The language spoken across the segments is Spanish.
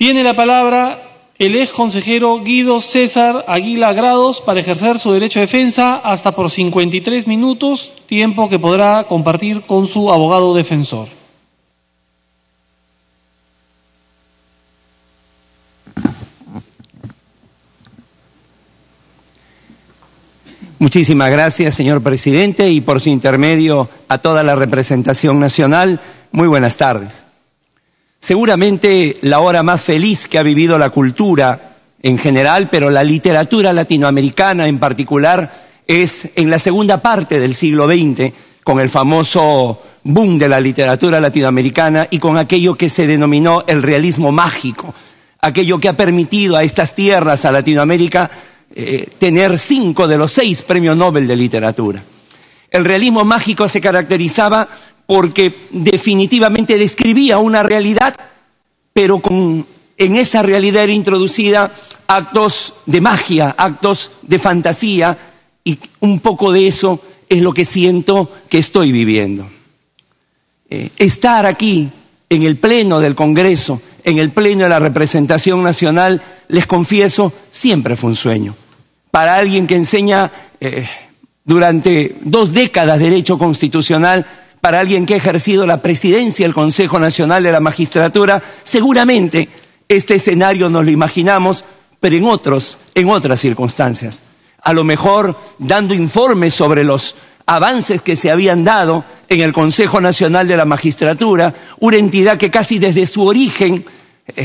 Tiene la palabra el ex consejero Guido César Aguila Grados para ejercer su derecho de defensa hasta por 53 minutos, tiempo que podrá compartir con su abogado defensor. Muchísimas gracias, señor presidente, y por su intermedio a toda la representación nacional, muy buenas tardes. Seguramente la hora más feliz que ha vivido la cultura en general, pero la literatura latinoamericana en particular, es en la segunda parte del siglo XX, con el famoso boom de la literatura latinoamericana y con aquello que se denominó el realismo mágico, aquello que ha permitido a estas tierras, a Latinoamérica, tener 5 de los 6 premios Nobel de literatura. El realismo mágico se caracterizaba porque definitivamente describía una realidad, pero en esa realidad era introducida actos de magia, actos de fantasía, y un poco de eso es lo que siento que estoy viviendo. Estar aquí en el pleno del Congreso, en el pleno de la representación nacional, les confieso, siempre fue un sueño. Para alguien que enseña durante 2 décadas Derecho Constitucional, para alguien que ha ejercido la presidencia del Consejo Nacional de la Magistratura, seguramente este escenario nos lo imaginamos, pero en otras circunstancias. A lo mejor dando informes sobre los avances que se habían dado en el Consejo Nacional de la Magistratura, una entidad que casi desde su origen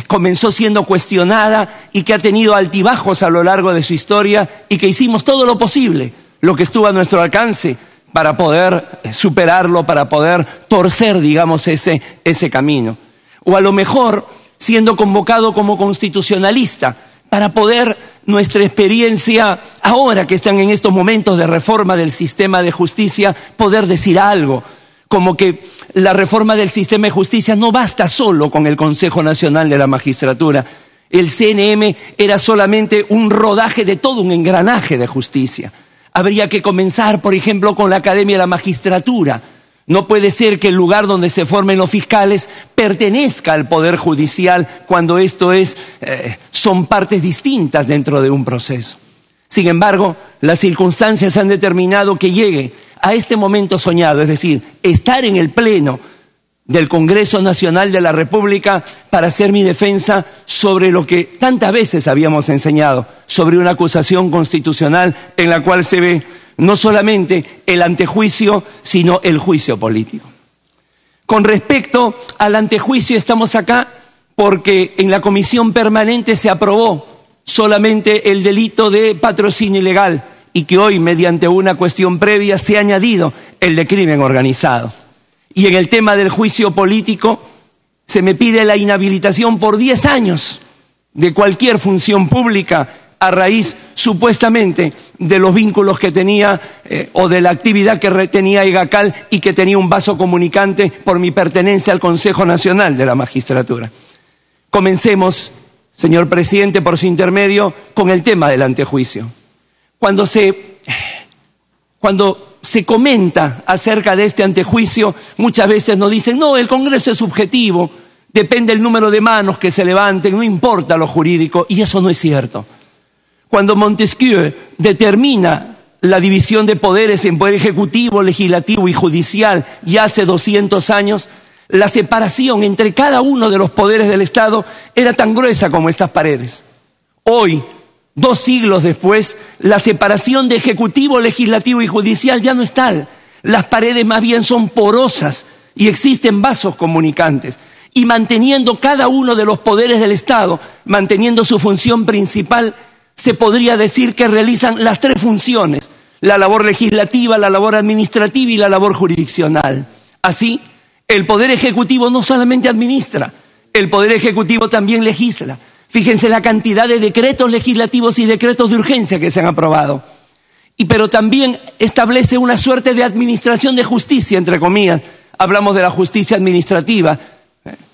comenzó siendo cuestionada y que ha tenido altibajos a lo largo de su historia, y que hicimos todo lo posible, lo que estuvo a nuestro alcance, para poder superarlo, para poder torcer, digamos, ese camino. O a lo mejor siendo convocado como constitucionalista, para poder nuestra experiencia, ahora que están en estos momentos de reforma del sistema de justicia, poder decir algo, como que la reforma del sistema de justicia no basta solo con el Consejo Nacional de la Magistratura. El CNM era solamente un rodaje de todo un engranaje de justicia. Habría que comenzar, por ejemplo, con la Academia de la Magistratura. No puede ser que el lugar donde se formen los fiscales pertenezca al Poder Judicial cuando son partes distintas dentro de un proceso. Sin embargo, las circunstancias han determinado que llegue a este momento soñado, es decir, estar en el pleno del Congreso Nacional de la República para hacer mi defensa sobre lo que tantas veces habíamos enseñado, sobre una acusación constitucional en la cual se ve no solamente el antejuicio, sino el juicio político. Con respecto al antejuicio, estamos acá porque en la comisión permanente se aprobó solamente el delito de patrocinio ilegal, y que hoy, mediante una cuestión previa, se ha añadido el de crimen organizado. Y en el tema del juicio político, se me pide la inhabilitación por 10 años de cualquier función pública a raíz, supuestamente, de los vínculos que tenía o de la actividad que tenía Egacal y que tenía un vaso comunicante por mi pertenencia al Consejo Nacional de la Magistratura. Comencemos, señor presidente, por su intermedio, con el tema del antejuicio. Cuando se comenta acerca de este antejuicio, muchas veces nos dicen, no, el Congreso es subjetivo, depende del número de manos que se levanten, no importa lo jurídico, y eso no es cierto. Cuando Montesquieu determina la división de poderes en poder ejecutivo, legislativo y judicial, ya hace 200 años, la separación entre cada uno de los poderes del Estado era tan gruesa como estas paredes. Hoy, 2 siglos después, la separación de ejecutivo, legislativo y judicial ya no es tal. Las paredes más bien son porosas y existen vasos comunicantes. Y manteniendo cada uno de los poderes del Estado, manteniendo su función principal, se podría decir que realizan las 3 funciones: la labor legislativa, la labor administrativa y la labor jurisdiccional. Así, el Poder Ejecutivo no solamente administra, el Poder Ejecutivo también legisla. Fíjense la cantidad de decretos legislativos y decretos de urgencia que se han aprobado. Pero también establece una suerte de administración de justicia, entre comillas. Hablamos de la justicia administrativa,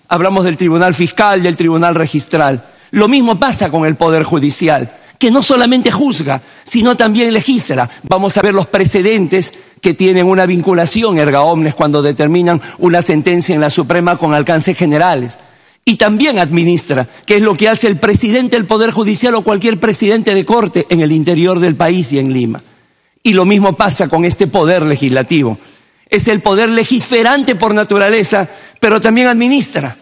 hablamos del Tribunal Fiscal, del Tribunal Registral. Lo mismo pasa con el Poder Judicial, que no solamente juzga, sino también legisla. Vamos a ver los precedentes que tienen una vinculación erga omnes cuando determinan una sentencia en la Suprema con alcances generales. y también administra, que es lo que hace el presidente del Poder Judicial o cualquier presidente de corte en el interior del país y en Lima. Y lo mismo pasa con este poder legislativo. Es el poder legiferante por naturaleza, pero también administra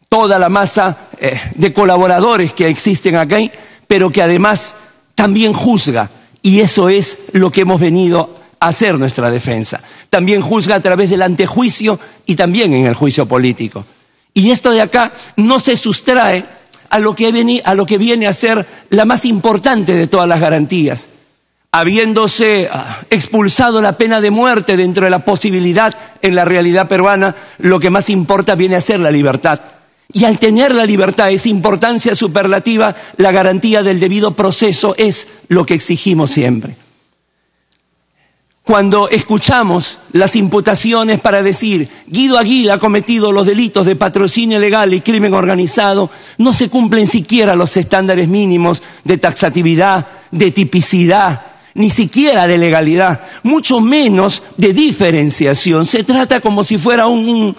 toda la masa de colaboradores que existen aquí, pero que además también juzga. Y eso es lo que hemos venido a hacer nuestra defensa. También juzga a través del antejuicio y también en el juicio político. Y esto de acá no se sustrae a lo que viene a ser la más importante de todas las garantías. Habiéndose expulsado la pena de muerte dentro de la posibilidad en la realidad peruana, lo que más importa viene a ser la libertad. Y al tener la libertad, esa importancia superlativa, la garantía del debido proceso es lo que exigimos siempre. Cuando escuchamos las imputaciones para decir Guido Aguila ha cometido los delitos de patrocinio ilegal y crimen organizado, no se cumplen siquiera los estándares mínimos de taxatividad, de tipicidad, ni siquiera de legalidad, mucho menos de diferenciación. Se trata como si fuera un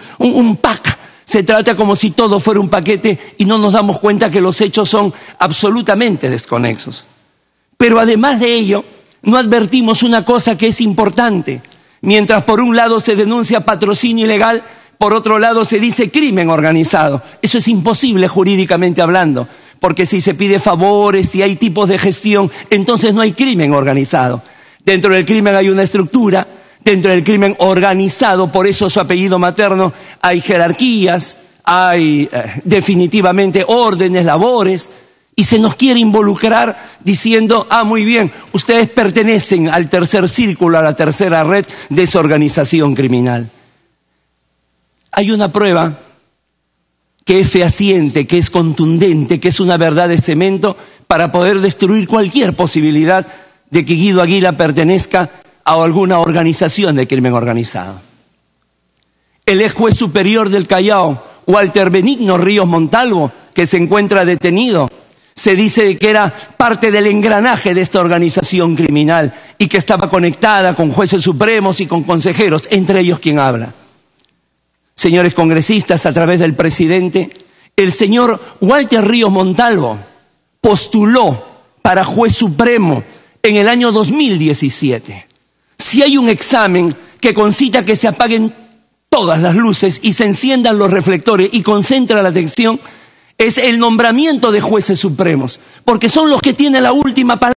pack, se trata como si todo fuera un paquete y no nos damos cuenta que los hechos son absolutamente desconexos. Pero además de ello, no advertimos una cosa que es importante. Mientras por un lado se denuncia patrocinio ilegal, por otro lado se dice crimen organizado. Eso es imposible jurídicamente hablando, porque si se pide favores, si hay tipos de gestión, entonces no hay crimen organizado. Dentro del crimen hay una estructura, dentro del crimen organizado, por eso su apellido materno, hay jerarquías, hay definitivamente órdenes, labores. Y se nos quiere involucrar diciendo, muy bien, ustedes pertenecen al tercer círculo, a la tercera red de esa organización criminal. Hay una prueba que es fehaciente, que es contundente, que es una verdad de cemento para poder destruir cualquier posibilidad de que Guido Aguila pertenezca a alguna organización de crimen organizado. El ex juez superior del Callao, Walter Benigno Ríos Montalvo, que se encuentra detenido, se dice que era parte del engranaje de esta organización criminal y que estaba conectada con jueces supremos y con consejeros, entre ellos quien habla. Señores congresistas, a través del presidente, el señor Walter Ríos Montalvo postuló para juez supremo en el año 2017. Si hay un examen que concita que se apaguen todas las luces y se enciendan los reflectores y concentra la atención, es el nombramiento de jueces supremos, porque son los que tienen la última palabra.